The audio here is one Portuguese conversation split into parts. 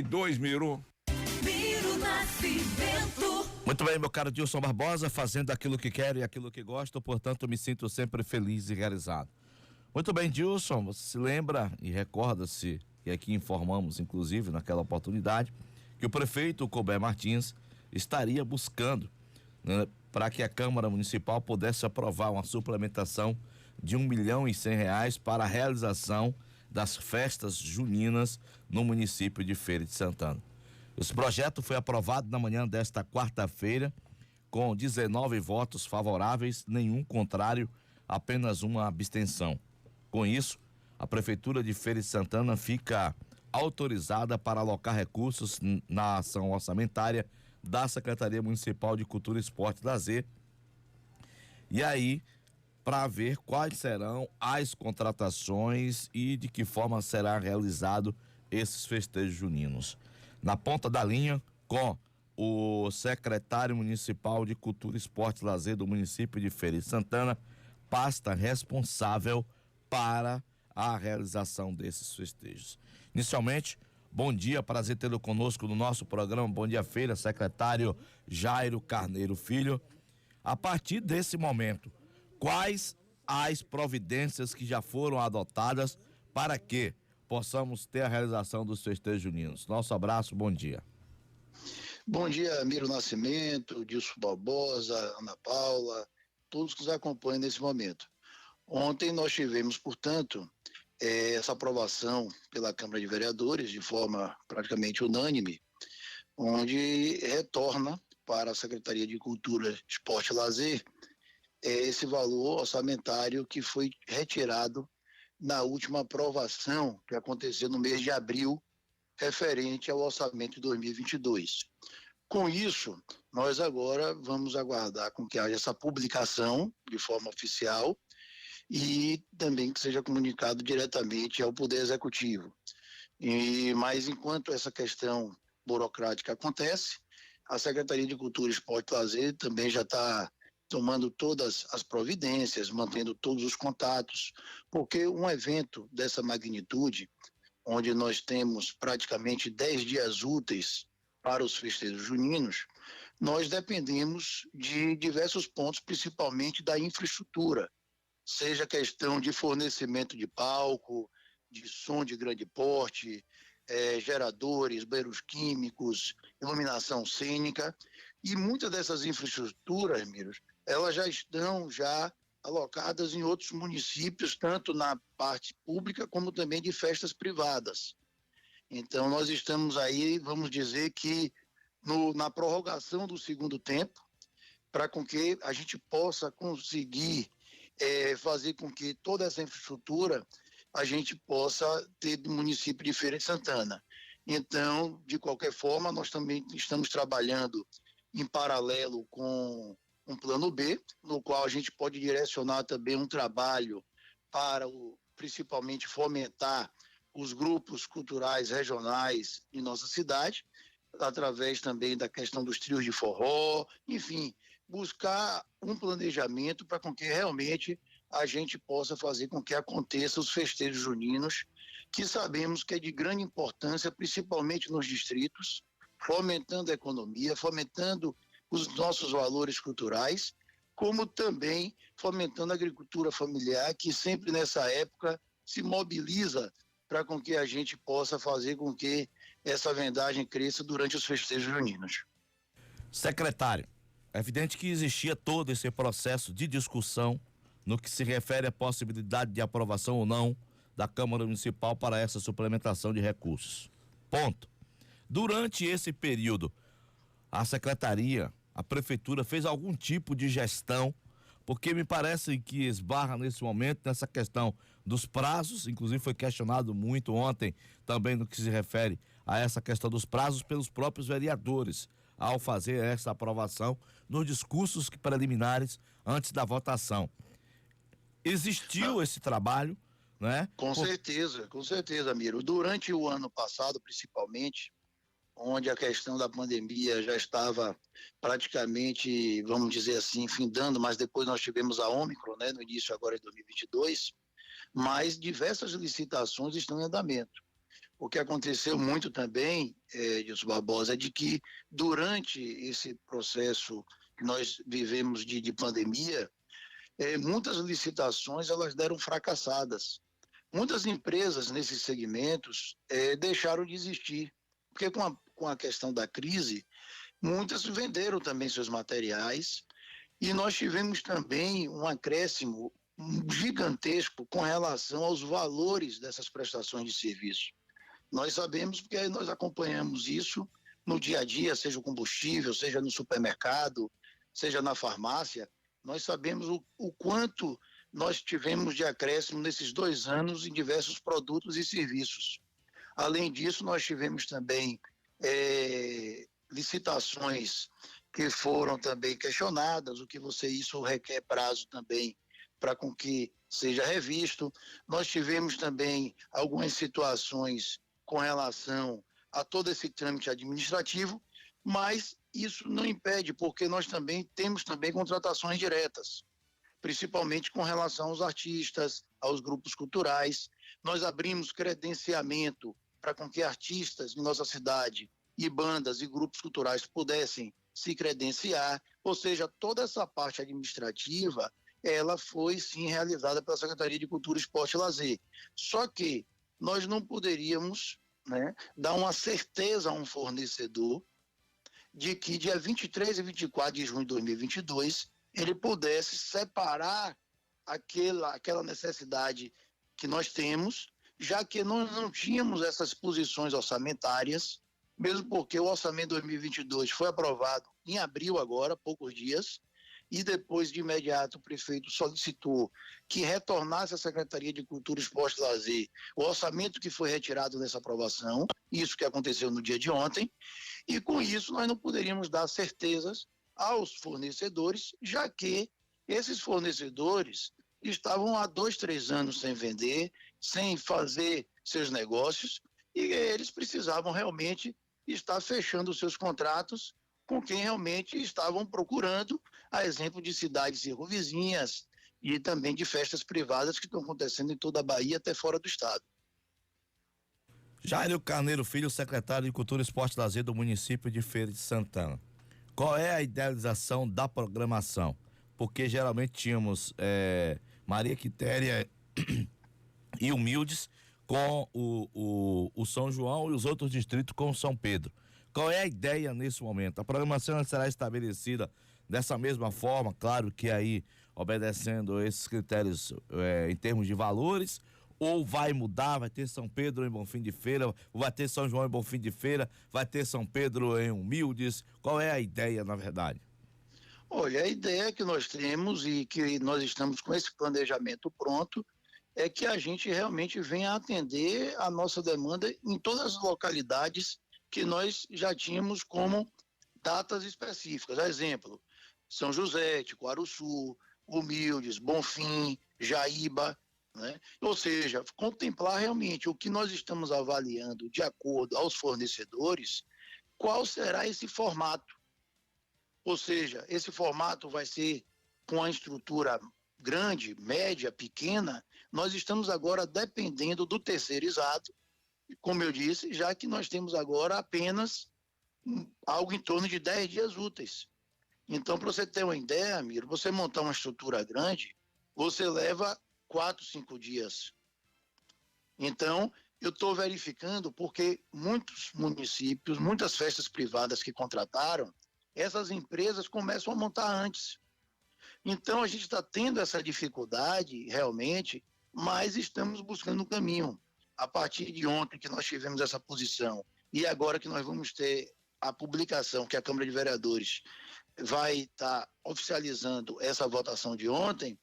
Dois, Miro. Miro Nascimento. Muito bem, meu caro Dilson Barbosa, fazendo aquilo que quero e aquilo que gosto, portanto me sinto sempre feliz e realizado. Muito bem, Dilson, você se lembra e recorda-se, e aqui informamos, inclusive, naquela oportunidade, que o prefeito Colbert Martins estaria buscando, né, para que a Câmara Municipal pudesse aprovar uma suplementação de R$ 1.100.000 para a realização das festas juninas no município de Feira de Santana. Esse projeto foi aprovado na manhã desta quarta-feira com 19 votos favoráveis, nenhum contrário, apenas uma abstenção. Com isso, a Prefeitura de Feira de Santana fica autorizada para alocar recursos na ação orçamentária da Secretaria Municipal de Cultura, Esporte e Lazer. E aí, para ver quais serão as contratações e de que forma será realizado esses festejos juninos. Na ponta da linha, com o secretário municipal de Cultura, Esporte e Lazer do município de Feira de Santana, pasta responsável para a realização desses festejos. Inicialmente, bom dia, prazer tê-lo conosco no nosso programa Bom Dia Feira, secretário Jairo Carneiro Filho. A partir desse momento, quais as providências que já foram adotadas para que possamos ter a realização dos festejos juninos? Nosso abraço, bom dia. Bom dia, Miro Nascimento, Dilson Barbosa, Ana Paula, todos que nos acompanham nesse momento. Ontem nós tivemos, portanto, essa aprovação pela Câmara de Vereadores de forma praticamente unânime, onde retorna para a Secretaria de Cultura, Esporte e Lazer esse valor orçamentário que foi retirado na última aprovação que aconteceu no mês de abril, referente ao orçamento de 2022. Com isso, nós agora vamos aguardar com que haja essa publicação de forma oficial e também que seja comunicado diretamente ao Poder Executivo. Mas enquanto essa questão burocrática acontece, a Secretaria de Cultura, Esporte e Lazer também já está tomando todas as providências, mantendo todos os contatos, porque um evento dessa magnitude, onde nós temos praticamente 10 dias úteis para os festejos juninos, nós dependemos de diversos pontos, principalmente da infraestrutura, seja questão de fornecimento de palco, de som de grande porte, geradores, banheiros químicos, iluminação cênica, e muitas dessas infraestruturas, Miros, elas já estão alocadas em outros municípios, tanto na parte pública como também de festas privadas. Então nós estamos aí, vamos dizer que na prorrogação do segundo tempo, para com que a gente possa conseguir fazer com que toda essa infraestrutura a gente possa ter do município de Feira de Santana. Então, de qualquer forma, nós também estamos trabalhando em paralelo com um plano B, no qual a gente pode direcionar também um trabalho para principalmente fomentar os grupos culturais regionais em nossa cidade, através também da questão dos trios de forró, enfim, buscar um planejamento para com que realmente a gente possa fazer com que aconteça os festejos juninos, que sabemos que é de grande importância, principalmente nos distritos, fomentando a economia, fomentando os nossos valores culturais, como também fomentando a agricultura familiar, que sempre nessa época se mobiliza para com que a gente possa fazer com que essa vendagem cresça durante os festejos juninos. Secretário, é evidente que existia todo esse processo de discussão no que se refere à possibilidade de aprovação ou não da Câmara Municipal para essa suplementação de recursos. Ponto. Durante esse período, a Secretaria, a Prefeitura fez algum tipo de gestão, porque me parece que esbarra nesse momento nessa questão dos prazos, inclusive foi questionado muito ontem também no que se refere a essa questão dos prazos pelos próprios vereadores, ao fazer essa aprovação nos discursos preliminares antes da votação. Existiu esse trabalho, né? Com certeza, Miro. Durante o ano passado, principalmente, onde a questão da pandemia já estava praticamente, vamos dizer assim, findando, mas depois nós tivemos a Ômicron, né, no início agora de 2022, mas diversas licitações estão em andamento. O que aconteceu muito também, Dilson Barbosa, é de que durante esse processo que nós vivemos de pandemia, muitas licitações elas deram fracassadas. Muitas empresas nesses segmentos deixaram de existir, porque com a questão da crise, muitas venderam também seus materiais e nós tivemos também um acréscimo gigantesco com relação aos valores dessas prestações de serviço. Nós sabemos porque nós acompanhamos isso no dia a dia, seja o combustível, seja no supermercado, seja na farmácia. Nós sabemos o quanto nós tivemos de acréscimo nesses 2 anos em diversos produtos e serviços. Além disso, nós tivemos também licitações que foram também questionadas, isso requer prazo também para com que seja revisto. Nós tivemos também algumas situações com relação a todo esse trâmite administrativo, mas isso não impede, porque nós também temos também contratações diretas, principalmente com relação aos artistas, aos grupos culturais. Nós abrimos credenciamento para com que artistas de nossa cidade e bandas e grupos culturais pudessem se credenciar, ou seja, toda essa parte administrativa, ela foi sim realizada pela Secretaria de Cultura, Esporte e Lazer. Só que nós não poderíamos, dar uma certeza a um fornecedor de que dia 23 e 24 de junho de 2022 ele pudesse separar aquela necessidade que nós temos, já que nós não tínhamos essas posições orçamentárias, mesmo porque o orçamento 2022 foi aprovado em abril agora, há poucos dias, e depois de imediato o prefeito solicitou que retornasse à Secretaria de Cultura, Esporte e Lazer o orçamento que foi retirado nessa aprovação, isso que aconteceu no dia de ontem, e com isso nós não poderíamos dar certezas aos fornecedores, já que esses fornecedores estavam há 2, 3 anos sem vender, sem fazer seus negócios, e eles precisavam realmente estar fechando os seus contratos com quem realmente estavam procurando, a exemplo de cidades circunvizinhas e também de festas privadas que estão acontecendo em toda a Bahia, até fora do estado. Jairo Carneiro Filho, secretário de Cultura, Esporte e Lazer do município de Feira de Santana. Qual é a idealização da programação? Porque geralmente tínhamos Maria Quitéria e Humildes com o São João e os outros distritos com o São Pedro. Qual é a ideia nesse momento? A programação será estabelecida dessa mesma forma, claro que aí obedecendo esses critérios em termos de valores, ou vai mudar, vai ter São Pedro em Bonfim de Feira, vai ter São João em Bonfim de Feira, vai ter São Pedro em Humildes? Qual é a ideia, na verdade? Olha, a ideia que nós temos e que nós estamos com esse planejamento pronto é que a gente realmente venha atender a nossa demanda em todas as localidades que nós já tínhamos como datas específicas. Exemplo, São José, Tiquaruçu, Humildes, Bonfim, Jaíba, Ou seja, contemplar realmente o que nós estamos avaliando de acordo aos fornecedores, qual será esse formato. Ou seja, esse formato vai ser com a estrutura grande, média, pequena. Nós estamos agora dependendo do terceirizado, como eu disse, já que nós temos agora apenas algo em torno de 10 dias úteis. Então, para você ter uma ideia, Miro, você montar uma estrutura grande, você leva 4, 5 dias. Então, eu estou verificando porque muitos municípios, muitas festas privadas que contrataram, essas empresas começam a montar antes. Então, a gente está tendo essa dificuldade realmente, mas estamos buscando um caminho. A partir de ontem que nós tivemos essa posição e agora que nós vamos ter a publicação que a Câmara de Vereadores vai estar oficializando essa votação de ontem,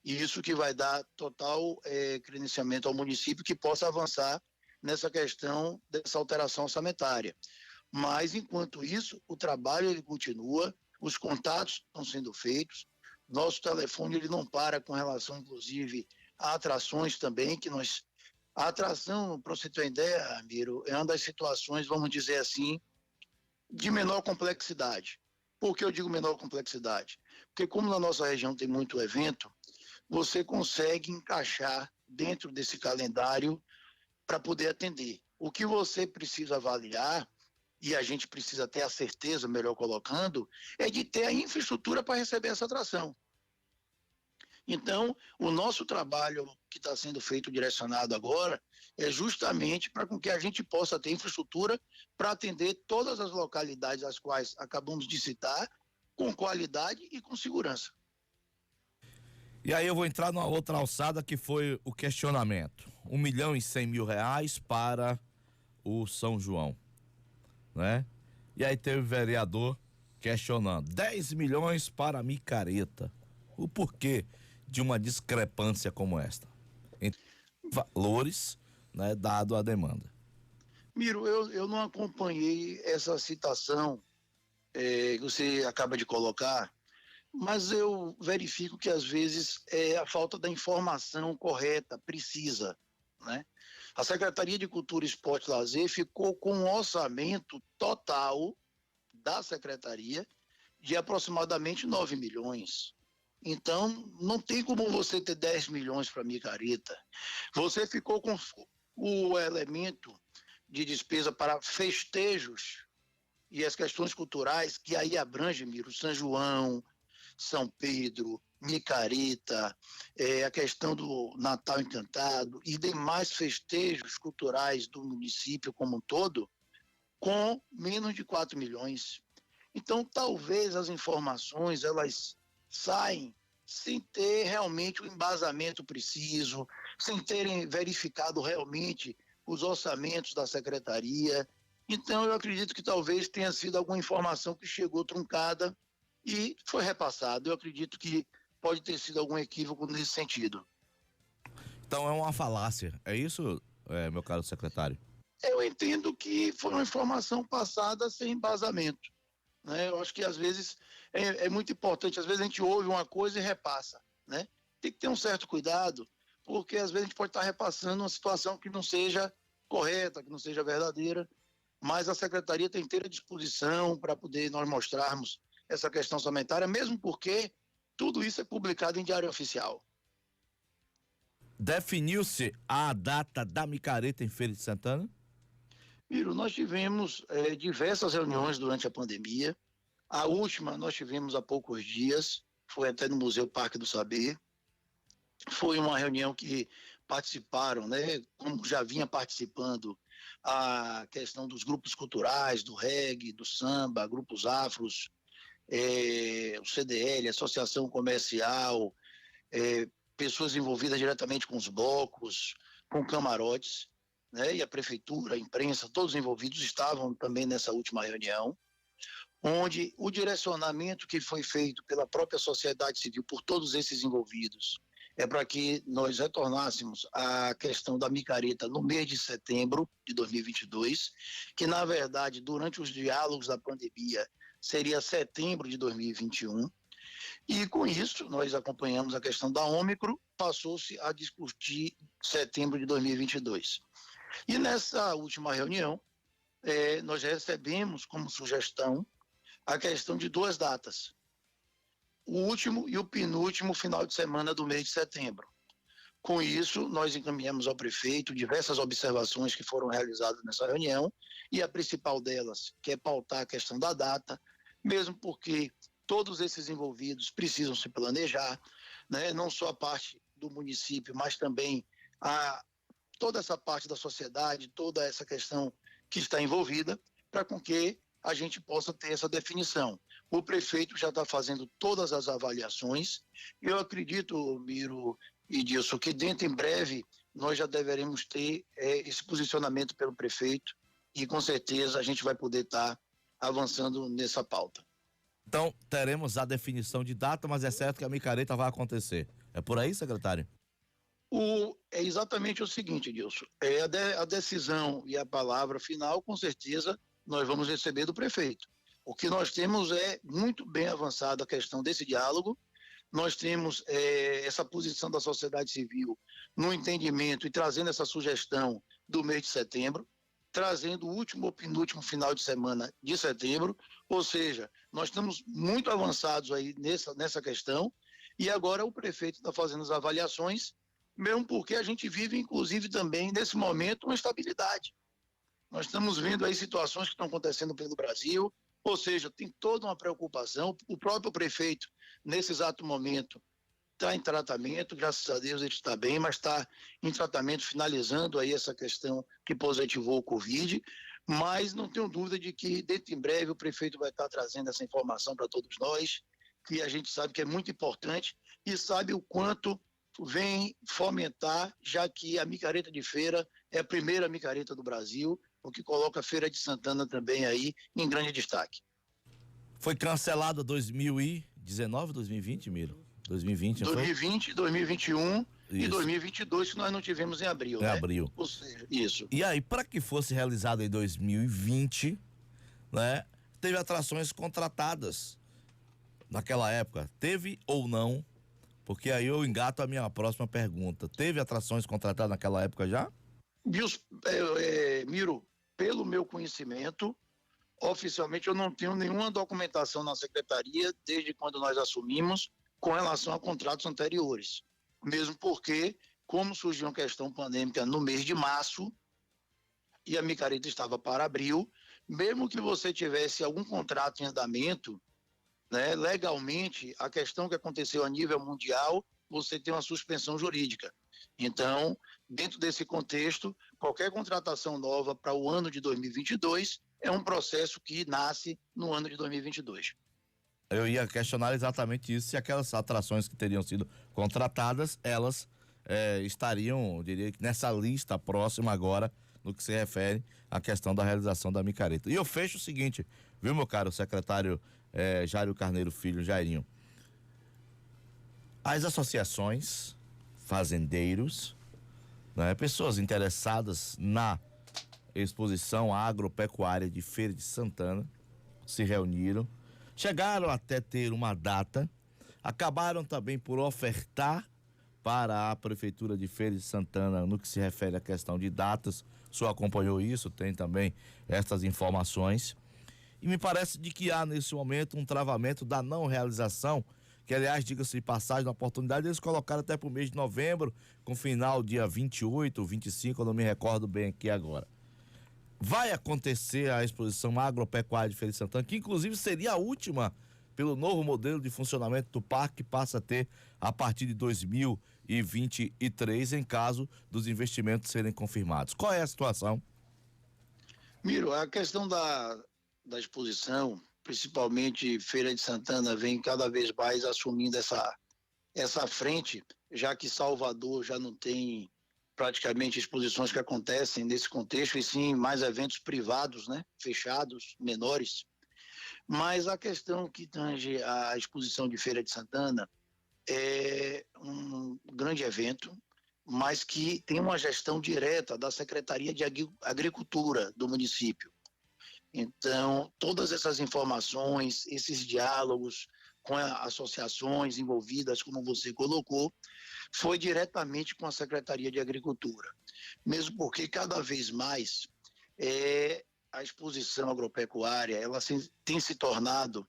e isso que vai dar total credenciamento ao município que possa avançar nessa questão dessa alteração orçamentária. Mas, enquanto isso, o trabalho ele continua, os contatos estão sendo feitos, nosso telefone ele não para com relação, inclusive, a atrações também, que nós... A atração, para você ter uma ideia, Ramiro, é uma das situações, vamos dizer assim, de menor complexidade. Por que eu digo menor complexidade? Porque como na nossa região tem muito evento, você consegue encaixar dentro desse calendário para poder atender. O que você precisa avaliar, e a gente precisa ter a certeza, melhor colocando, é de ter a infraestrutura para receber essa atração. Então, o nosso trabalho que está sendo feito direcionado agora é justamente para que a gente possa ter infraestrutura para atender todas as localidades as quais acabamos de citar, com qualidade e com segurança. E aí eu vou entrar numa outra alçada que foi o questionamento. 1.100.000 para o São João, né? E aí teve o vereador questionando 10 milhões para a micareta. O porquê de uma discrepância como esta entre valores, né, dado a demanda? Miro, eu não acompanhei essa citação que você acaba de colocar, mas eu verifico que às vezes é a falta da informação correta, precisa, né? A Secretaria de Cultura, Esporte e Lazer ficou com um orçamento total da Secretaria de aproximadamente 9 milhões. Então, não tem como você ter 10 milhões para micareta. Você ficou com o elemento de despesa para festejos e as questões culturais, que aí abrange, Miro, São João, São Pedro, micareta, a questão do Natal Encantado e demais festejos culturais do município como um todo, com menos de 4 milhões. Então, talvez as informações, elas saem sem ter realmente o embasamento preciso, sem terem verificado realmente os orçamentos da secretaria. Então, eu acredito que talvez tenha sido alguma informação que chegou truncada e foi repassada. Eu acredito que pode ter sido algum equívoco nesse sentido. Então é uma falácia, é isso, meu caro secretário? Eu entendo que foi uma informação passada sem embasamento, né? Eu acho que às vezes é muito importante, às vezes a gente ouve uma coisa e repassa, né? Tem que ter um certo cuidado, porque às vezes a gente pode estar repassando uma situação que não seja correta, que não seja verdadeira, mas a secretaria tem inteira disposição para poder nós mostrarmos essa questão orçamentária, mesmo porque tudo isso é publicado em diário oficial. Definiu-se a data da micareta em Feira de Santana? Miro, nós tivemos diversas reuniões durante a pandemia. A última nós tivemos há poucos dias, foi até no Museu Parque do Saber. Foi uma reunião que participaram, né, como já vinha participando, a questão dos grupos culturais, do reggae, do samba, grupos afros, o CDL, Associação Comercial, pessoas envolvidas diretamente com os blocos, com camarotes, né, e a prefeitura, a imprensa, todos envolvidos estavam também nessa última reunião, onde o direcionamento que foi feito pela própria sociedade civil, por todos esses envolvidos, é para que nós retornássemos à questão da micareta no mês de setembro de 2022, que na verdade durante os diálogos da pandemia seria setembro de 2021, e com isso nós acompanhamos a questão da Ômicron, passou-se a discutir setembro de 2022. E nessa última reunião, nós recebemos como sugestão a questão de 2 datas, o último e o penúltimo final de semana do mês de setembro. Com isso, nós encaminhamos ao prefeito diversas observações que foram realizadas nessa reunião, e a principal delas, que é pautar a questão da data, mesmo porque todos esses envolvidos precisam se planejar, né? Não só a parte do município, mas também toda essa parte da sociedade, toda essa questão que está envolvida, para com que a gente possa ter essa definição. O prefeito já está fazendo todas as avaliações. Eu acredito, Miro e Dilson, que dentro em breve nós já deveremos ter esse posicionamento pelo prefeito e com certeza a gente vai poder estar avançando nessa pauta. Então teremos a definição de data, mas é certo que a micareta vai acontecer. É por aí, secretário? É exatamente o seguinte, Dilson. A decisão e a palavra final, com certeza, nós vamos receber do prefeito. O que nós temos é muito bem avançada a questão desse diálogo. Nós temos essa posição da sociedade civil no entendimento e trazendo essa sugestão do mês de setembro, trazendo o último ou penúltimo final de semana de setembro, ou seja, nós estamos muito avançados aí nessa questão, e agora o prefeito está fazendo as avaliações, mesmo porque a gente vive, inclusive, também, nesse momento, uma estabilidade. Nós estamos vendo aí situações que estão acontecendo pelo Brasil, ou seja, tem toda uma preocupação. O próprio prefeito, nesse exato momento, está em tratamento, graças a Deus ele está bem, mas está em tratamento, finalizando aí essa questão que positivou o Covid, mas não tenho dúvida de que dentro em breve o prefeito vai estar trazendo essa informação para todos nós, que a gente sabe que é muito importante e sabe o quanto vem fomentar, já que a micareta de feira é a primeira micareta do Brasil, o que coloca a Feira de Santana também aí em grande destaque. Foi cancelado 2019, 2020, Miro? 2020, não 2020, 2021 Isso. e 2022 que nós não tivemos em abril, Em né? abril. Ou seja, isso. E aí, para que fosse realizado em 2020, né? Teve atrações contratadas naquela época. Teve ou não? Porque aí eu engato a minha próxima pergunta. Teve atrações contratadas naquela época já? Miro, pelo meu conhecimento, oficialmente eu não tenho nenhuma documentação na secretaria desde quando nós assumimos com relação a contratos anteriores. Mesmo porque, como surgiu uma questão pandêmica no mês de março e a micareta estava para abril, mesmo que você tivesse algum contrato em andamento, né, legalmente, a questão que aconteceu a nível mundial, você tem uma suspensão jurídica. Então, dentro desse contexto, qualquer contratação nova para o ano de 2022 é um processo que nasce no ano de 2022. Eu ia questionar exatamente isso, se aquelas atrações que teriam sido contratadas, elas estariam, eu diria que nessa lista próxima agora, no que se refere à questão da realização da micareta. E eu fecho o seguinte, viu, meu caro secretário Jairo Carneiro Filho, Jairinho? As associações, fazendeiros, né, pessoas interessadas na exposição agropecuária de Feira de Santana, se reuniram, chegaram até ter uma data, acabaram também por ofertar para a Prefeitura de Feira de Santana no que se refere à questão de datas. O senhor acompanhou isso, tem também estas informações. E me parece de que há nesse momento um travamento da não realização, que aliás, diga-se de passagem, na oportunidade eles colocaram até para o mês de novembro, com final dia 28, 25, eu não me recordo bem aqui agora. Vai acontecer a exposição agropecuária de Feira de Santana, que inclusive seria a última pelo novo modelo de funcionamento do parque, que passa a ter a partir de 2023, em caso dos investimentos serem confirmados. Qual é a situação? Miro, a questão da exposição, principalmente Feira de Santana, vem cada vez mais assumindo essa frente, já que Salvador já não tem praticamente exposições que acontecem nesse contexto, e sim mais eventos privados, né, fechados, menores. Mas a questão que tange a exposição de Feira de Santana é um grande evento, mas que tem uma gestão direta da Secretaria de Agricultura do município. Então, todas essas informações, esses diálogos com associações envolvidas, como você colocou, foi diretamente com a Secretaria de Agricultura. Mesmo porque cada vez mais a exposição agropecuária ela tem se tornado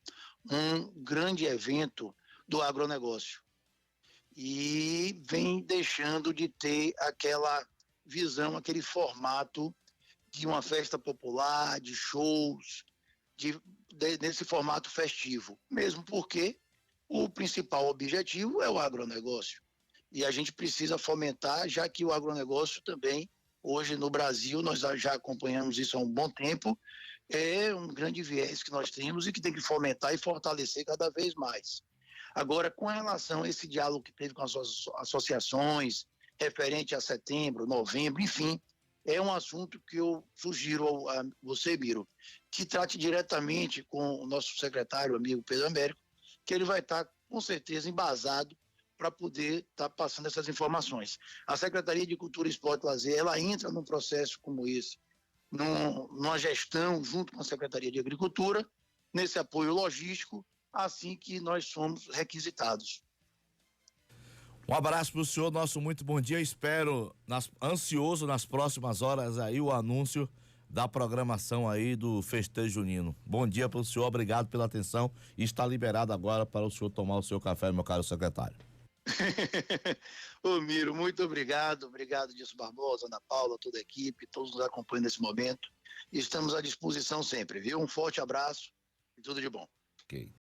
um grande evento do agronegócio e vem deixando de ter aquela visão, aquele formato de uma festa popular, de shows, nesse formato festivo, mesmo porque o principal objetivo é o agronegócio. E a gente precisa fomentar, já que o agronegócio também, hoje no Brasil, nós já acompanhamos isso há um bom tempo, é um grande viés que nós temos e que tem que fomentar e fortalecer cada vez mais. Agora, com relação a esse diálogo que teve com as associações, referente a setembro, novembro, enfim, é um assunto que eu sugiro a você, Miro, que trate diretamente com o nosso secretário, amigo Pedro Américo, que ele vai estar, com certeza, embasado para poder estar passando essas informações. A Secretaria de Cultura, Esporte e Lazer, ela entra num processo como esse, numa gestão junto com a Secretaria de Agricultura, nesse apoio logístico, assim que nós somos requisitados. Um abraço para o senhor, nosso muito bom dia. Espero, ansioso nas próximas horas aí, o anúncio da programação aí do festejo junino. Bom dia para o senhor, obrigado pela atenção e está liberado agora para o senhor tomar o seu café, meu caro secretário. Ô Miro, muito obrigado. Obrigado, Dilson Barbosa, Ana Paula, toda a equipe, todos nos acompanham nesse momento. E estamos à disposição sempre, viu? Um forte abraço e tudo de bom. Ok.